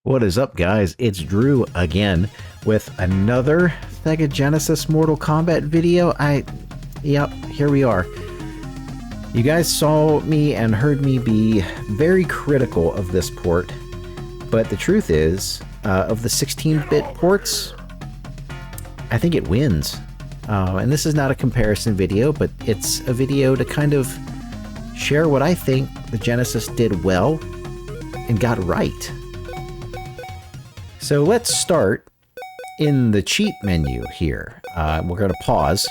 What is up, guys? It's Drew again with another Sega Genesis Mortal Kombat video. Yep, here we are. You guys saw me and heard me be very critical of this port, but the truth is, of the 16-bit ports, I think it wins. And this is not a comparison video, but it's a video to kind of share what I think the Genesis did well and got right. So let's start in the cheat menu here. We're going to pause.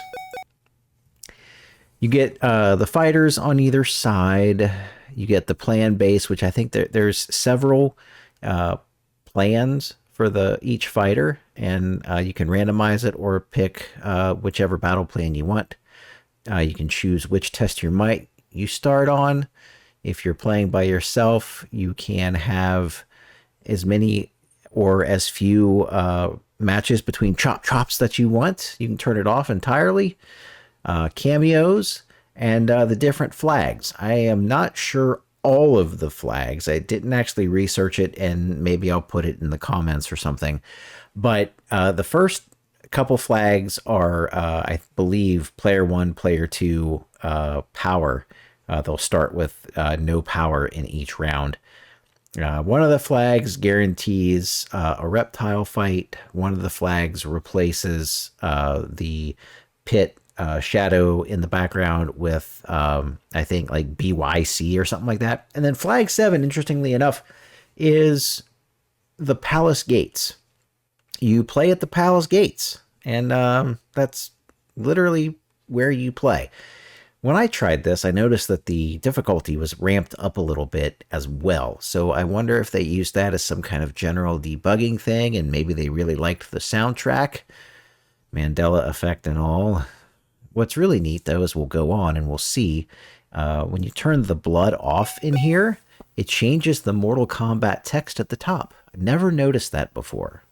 You get the fighters on either side. You get the plan base, which I think there's several plans for each fighter, and you can randomize it or pick whichever battle plan you want. You can choose which test your might you start on. If you're playing by yourself, you can have as many or as few matches between chops that you want. You can turn it off entirely. Cameos, and the different flags. I am not sure all of the flags. I didn't actually research it, and maybe I'll put it in the comments or something. But the first couple flags are, I believe, player 1, player 2 power. They'll start with no power in each round. One of the flags guarantees a reptile fight. One of the flags replaces the pit shadow in the background with, I think, like BYC or something like that. And then flag 7, interestingly enough, is the palace gates. You play at the palace gates, and that's literally where you play. When I tried this, I noticed that the difficulty was ramped up a little bit as well. So I wonder if they used that as some kind of general debugging thing, and maybe they really liked the soundtrack, Mandela effect and all. What's really neat, though, is we'll go on and we'll see when you turn the blood off in here, it changes the Mortal Kombat text at the top. I never noticed that before.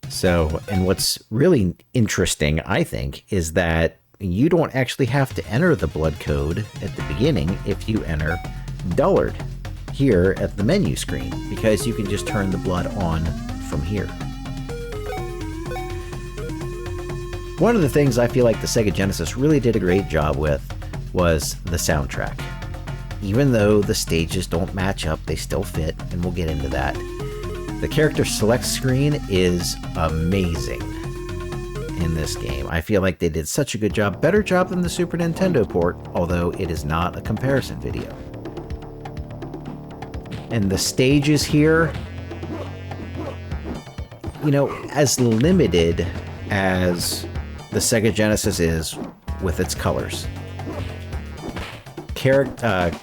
So, and what's really interesting, I think, is that you don't actually have to enter the blood code at the beginning if you enter Dullard here at the menu screen, because you can just turn the blood on from here. One of the things I feel like the Sega Genesis really did a great job with was the soundtrack. Even though the stages don't match up, they still fit, and we'll get into that. The character select screen is amazing in this game. I feel like they did such a good job, better job than the Super Nintendo port, although it is not a comparison video. And the stages here, you know, as limited as the Sega Genesis is with its colors.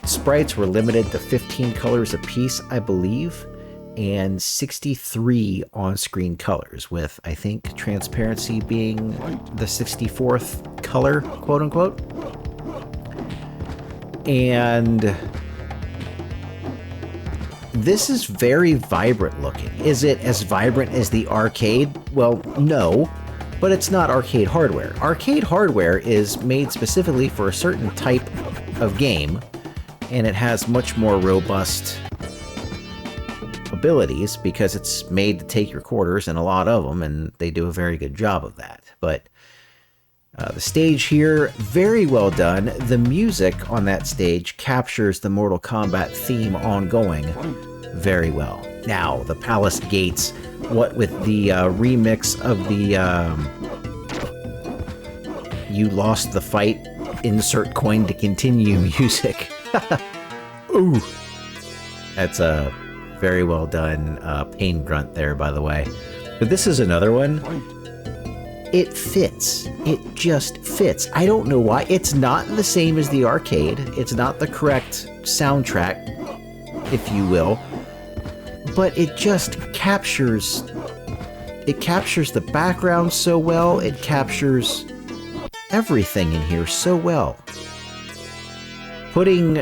Sprites were limited to 15 colors apiece, I believe, and 63 on-screen colors, with, I think, transparency being the 64th color, quote-unquote. And this is very vibrant looking. Is it as vibrant as the arcade? Well, no, but it's not arcade hardware. Arcade hardware is made specifically for a certain type of game, and it has much more robust abilities because it's made to take your quarters, and a lot of them, and they do a very good job of that. But the stage here, very well done. The music on that stage captures the Mortal Kombat theme ongoing very well. Now, the Palace Gates, what with the remix of the You Lost the Fight, insert coin to continue music. Ooh. That's a very well done pain grunt there, by the way. But this is another one. It fits. It just fits. I don't know why. It's not the same as the arcade. It's not the correct soundtrack, if you will. But it just captures... It captures the background so well. It captures everything in here so well. Putting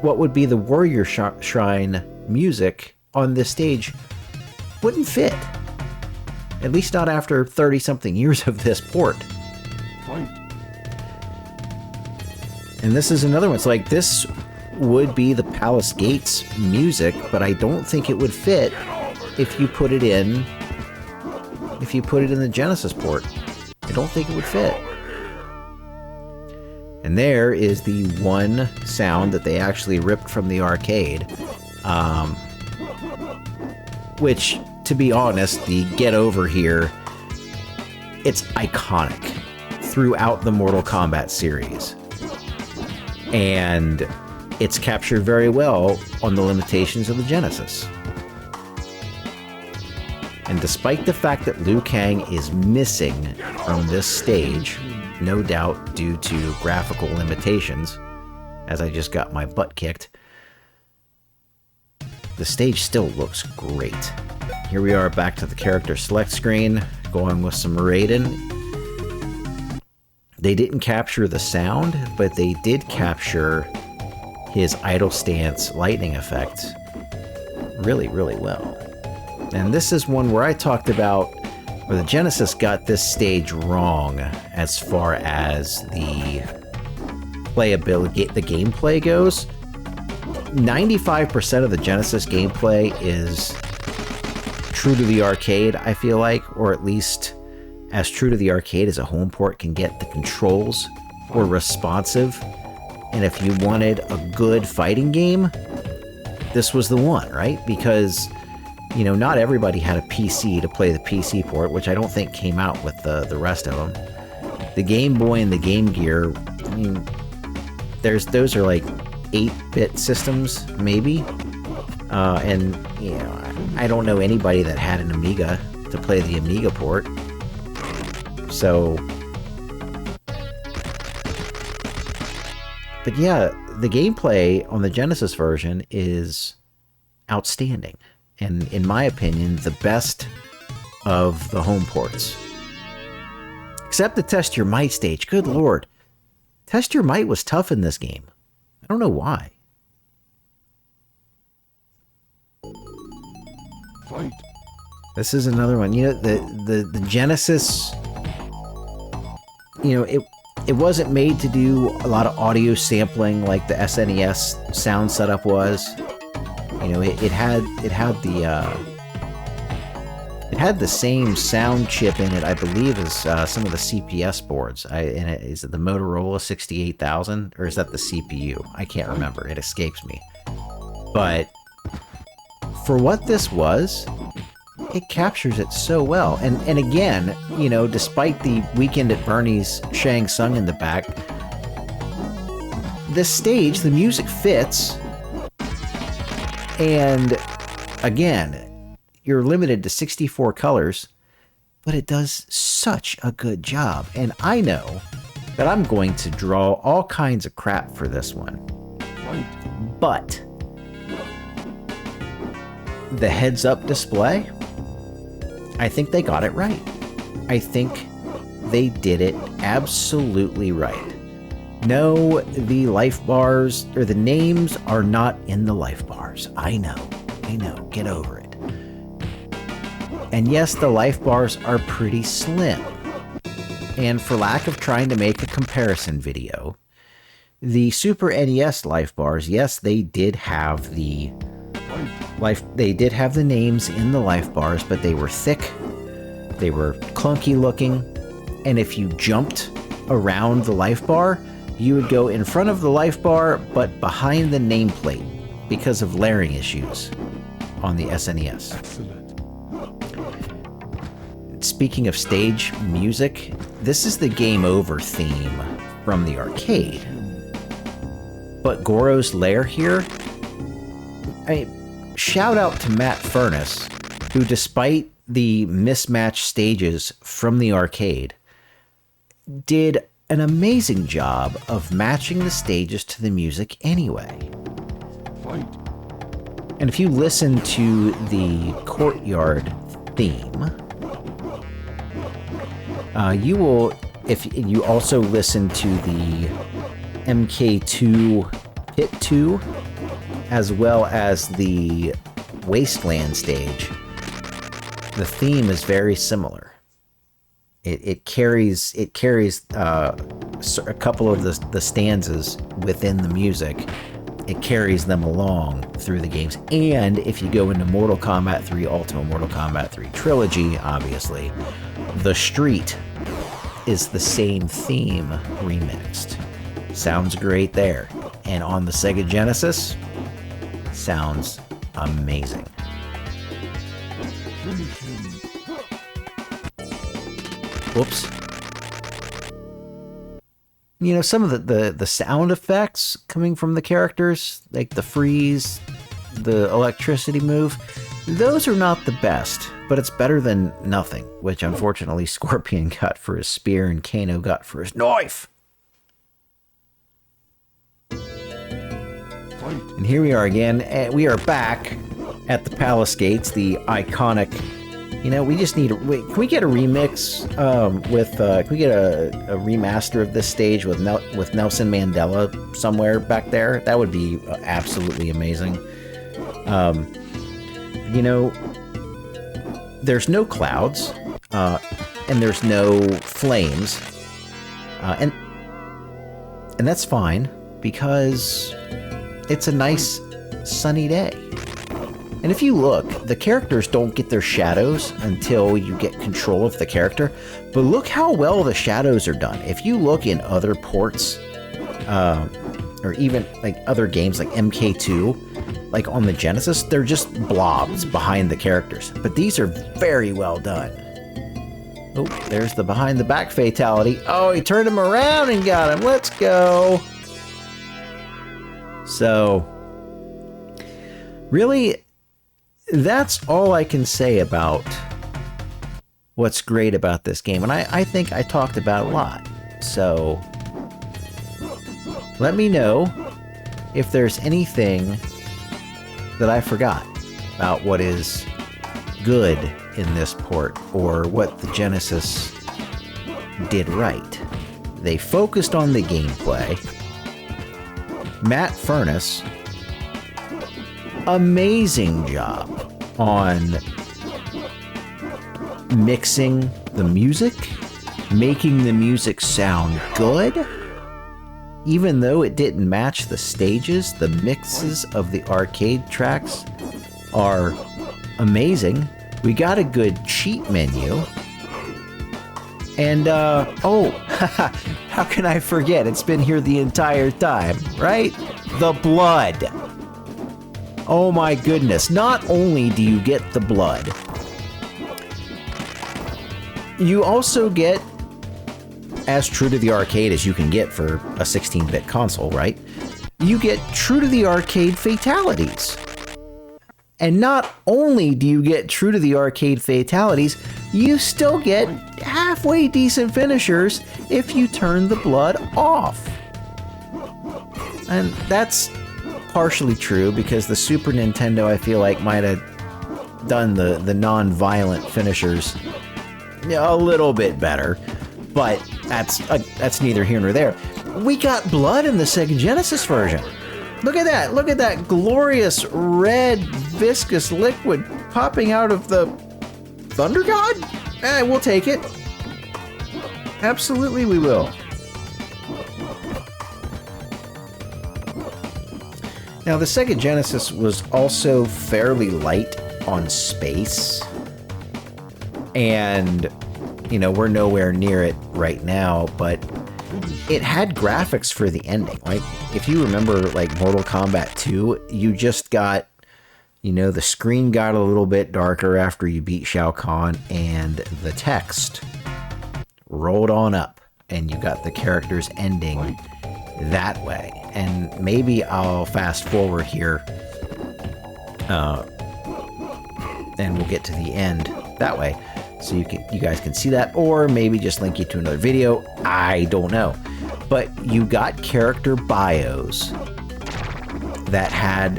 what would be the Warrior Shrine music on this stage wouldn't fit. At least not after 30-something years of this port. And this is another one. It's like this would be the Palace Gates music, but I don't think it would fit if you put it in the Genesis port. I don't think it would fit. And there is the one sound that they actually ripped from the arcade. Which, to be honest, the Get Over Here, it's iconic throughout the Mortal Kombat series. And it's captured very well on the limitations of the Genesis. And despite the fact that Liu Kang is missing from this stage, no doubt due to graphical limitations, as I just got my butt kicked, the stage still looks great. Here we are back to the character select screen, going with some Raiden. They didn't capture the sound, but they did capture his idle stance lightning effect really, really well. And this is one where I talked about where the Genesis got this stage wrong as far as the playability, the gameplay goes. 95% of the Genesis gameplay is true to the arcade, I feel like, or at least as true to the arcade as a home port can get. The controls were responsive, and if you wanted a good fighting game, this was the one, right? Because, you know, not everybody had a PC to play the PC port, which I don't think came out with the rest of them. The Game Boy and the Game Gear, I mean, those are like 8-bit systems, maybe. And, you know, I don't know anybody that had an Amiga to play the Amiga port. So, but yeah, the gameplay on the Genesis version is outstanding. And in my opinion, the best of the home ports. Except the Test Your Might stage. Good lord. Test Your Might was tough in this game. I don't know why. Fight. This is another one. You know, the Genesis, you know, it wasn't made to do a lot of audio sampling like the SNES sound setup was. You know, it had the same sound chip in it, I believe, as some of the CPS boards. Is it the Motorola 68000, or is that the CPU? I can't remember. It escapes me. But for what this was, it captures it so well. And again, you know, despite the Weekend at Bernie's Shang Tsung in the back, this stage, the music fits. And again, you're limited to 64 colors, but it does such a good job. And I know that I'm going to draw all kinds of crap for this one. But the heads-up display, I think they got it right. I think they did it absolutely right. No, the life bars, or the names are not in the life bars. I know, get over it. And yes, the life bars are pretty slim. And for lack of trying to make a comparison video, the Super NES life bars, yes, they did have the names in the life bars, but they were thick, they were clunky looking, and if you jumped around the life bar, you would go in front of the life bar, but behind the nameplate because of layering issues on the SNES. Excellent. Speaking of stage music, this is the Game Over theme from the arcade. But Goro's lair here, shout out to Matt Furness, who despite the mismatched stages from the arcade, did an amazing job of matching the stages to the music anyway. Fight. And if you listen to the Courtyard theme, you will, if you also listen to the MK2 Pit 2, as well as the Wasteland stage, the theme is very similar. It carries a couple of the stanzas within the music, it carries them along through the games. And if you go into Mortal Kombat 3 Ultimate, Mortal Kombat 3 Trilogy, obviously, the street is the same theme remixed. Sounds great there. And on the Sega Genesis, sounds amazing. Whoops. You know, some of the sound effects coming from the characters, like the freeze, the electricity move, those are not the best, but it's better than nothing, which unfortunately Scorpion got for his spear and Kano got for his knife. And here we are again. We are back at the Palace Gates, the iconic. You know, we just need. Can we get a remix can we get a remaster of this stage with Nelson Mandela somewhere back there? That would be absolutely amazing. You know, there's no clouds, and there's no flames, and that's fine because it's a nice sunny day. And if you look, the characters don't get their shadows until you get control of the character. But look how well the shadows are done. If you look in other ports, or even like other games like MK2, like on the Genesis, they're just blobs behind the characters. But these are very well done. Oh, there's the behind the back fatality. Oh, he turned him around and got him. Let's go. So, really, that's all I can say about what's great about this game. And I think I talked about a lot. So let me know if there's anything that I forgot about what is good in this port or what the Genesis did right. They focused on the gameplay. Matt Furness, amazing job on mixing the music, making the music sound good. Even though it didn't match the stages, the mixes of the arcade tracks are amazing. We got a good cheat menu. And, oh, how can I forget? It's been here the entire time, right? The blood. Oh my goodness. Not only do you get the blood, you also get, as true to the arcade as you can get for a 16-bit console, right? You get true to the arcade fatalities. And not only do you get true to the arcade fatalities, you still get halfway decent finishers if you turn the blood off. And that's partially true because the Super Nintendo, I feel like, might have done the non-violent finishers a little bit better, but that's neither here nor there. We got blood in the Sega Genesis version. Look at that! Look at that glorious red viscous liquid popping out of the Thunder God? We'll take it. Absolutely we will. Now, the Sega Genesis was also fairly light on space. And, you know, we're nowhere near it right now, but it had graphics for the ending. Like, if you remember, like, Mortal Kombat 2, you just got, you know, the screen got a little bit darker after you beat Shao Kahn, and the text rolled on up, and you got the characters ending that way. And maybe I'll fast forward here, and we'll get to the end that way, so you guys can see that, or maybe just link you to another video. I don't know, but you got character bios that had,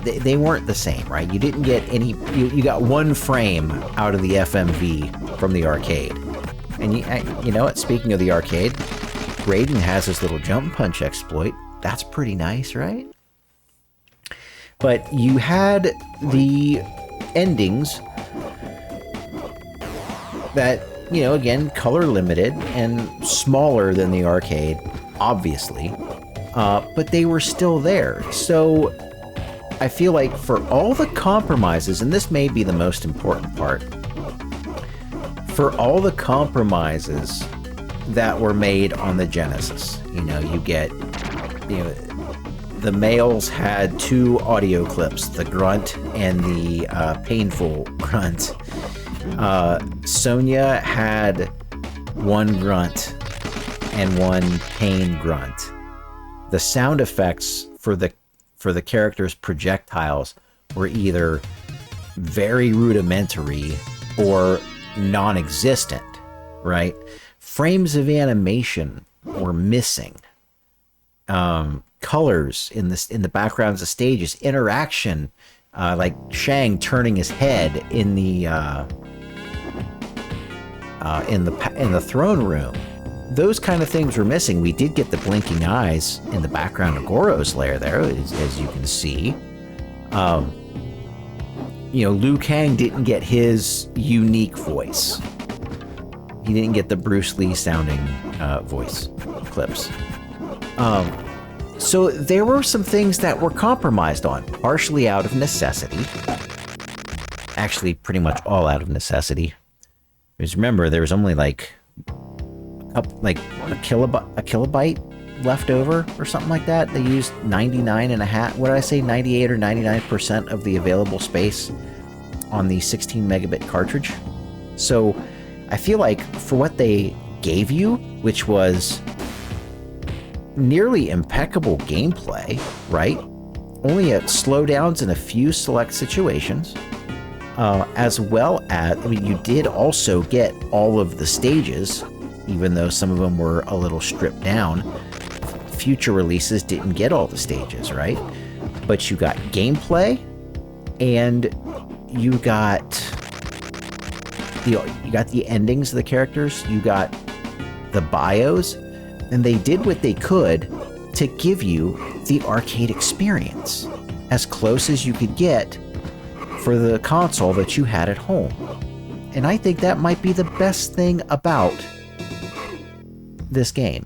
they weren't the same, right? You didn't get any. You got one frame out of the FMV from the arcade, and you know what? Speaking of the arcade, Raiden has his little jump punch exploit. That's pretty nice, right? But you had the endings that, you know, again, color limited and smaller than the arcade, obviously. but they were still there. So I feel like for all the compromises, and this may be the most important part, for all the compromises that were made on the Genesis, you know, the males had 2 audio clips, the grunt and the painful grunt. Sonya had 1 grunt and 1 pain grunt. The sound effects for the characters' projectiles were either very rudimentary or non-existent, right? Frames of animation were missing. Colors in the backgrounds of stages, interaction, like Shang turning his head in the throne room. Those kind of things were missing. We did get the blinking eyes in the background of Goro's lair there, as you can see. Liu Kang didn't get his unique voice. He didn't get the Bruce Lee sounding voice clips. So there were some things that were compromised on, partially out of necessity. Actually, pretty much all out of necessity. Because remember, there was only like a kilobyte left over or something like that. They used 98 or 99% of the available space on the 16 megabit cartridge. So I feel like for what they gave you, which was nearly impeccable gameplay, right? Only at slowdowns in a few select situations, as well as, you did also get all of the stages, even though some of them were a little stripped down. Future releases didn't get all the stages, right? But you got gameplay, and you got the endings of the characters, you got the bios, and they did what they could to give you the arcade experience, as close as you could get for the console that you had at home. And I think that might be the best thing about this game,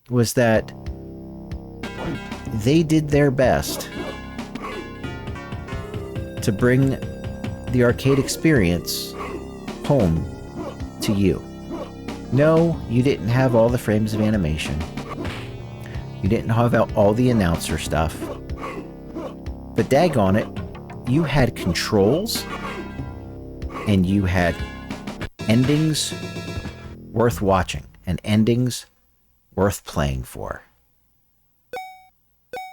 was that they did their best to bring the arcade experience home to you. No, you didn't have all the frames of animation. You didn't have all the announcer stuff. But daggone it, you had controls, and you had endings worth watching, and endings worth playing for.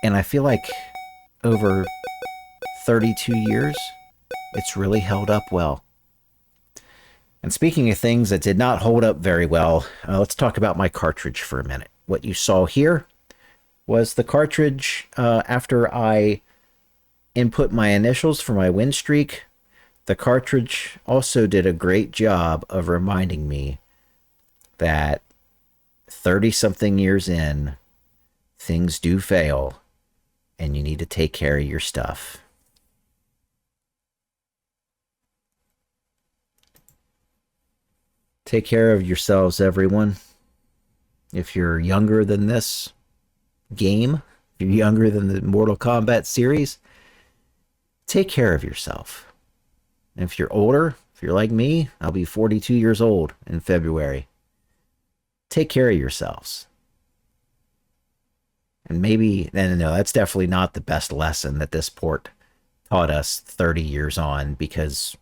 And I feel like over 32 years, it's really held up well. And speaking of things that did not hold up very well, let's talk about my cartridge for a minute. What you saw here was the cartridge after I input my initials for my win streak. The cartridge also did a great job of reminding me that 30-something years in, things do fail, and you need to take care of your stuff. Take care of yourselves, everyone. If you're younger than this game, if you're younger than the Mortal Kombat series, take care of yourself. And if you're older, if you're like me, I'll be 42 years old in February. Take care of yourselves. And maybe, no, that's definitely not the best lesson that this port taught us 30 years on, because,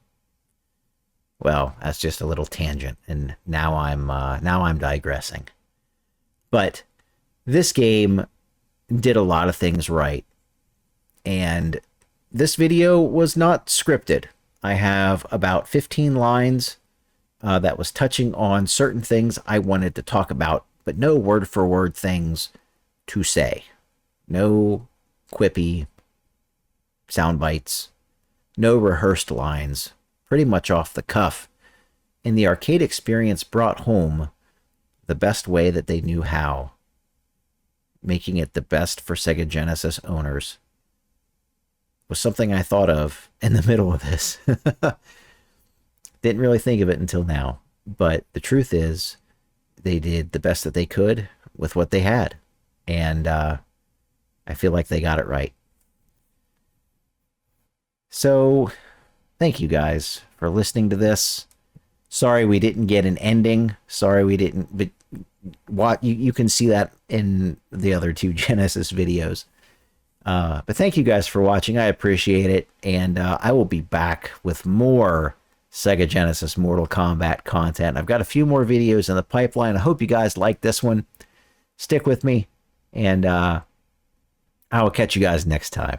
well, that's just a little tangent, and now I'm digressing. But this game did a lot of things right, and this video was not scripted. I have about 15 lines that was touching on certain things I wanted to talk about, but no word-for-word things to say. No quippy sound bites, no rehearsed lines, pretty much off the cuff. And the arcade experience brought home the best way that they knew how, making it the best for Sega Genesis owners. Was something I thought of in the middle of this. Didn't really think of it until now, but the truth is they did the best that they could with what they had. And I feel like they got it right. So, thank you guys for listening to this. Sorry we didn't get an ending. Sorry we didn't. But what you can see that in the other two Genesis videos. But thank you guys for watching. I appreciate it, and I will be back with more Sega Genesis Mortal Kombat content. I've got a few more videos in the pipeline. I hope you guys like this one. Stick with me, and I will catch you guys next time.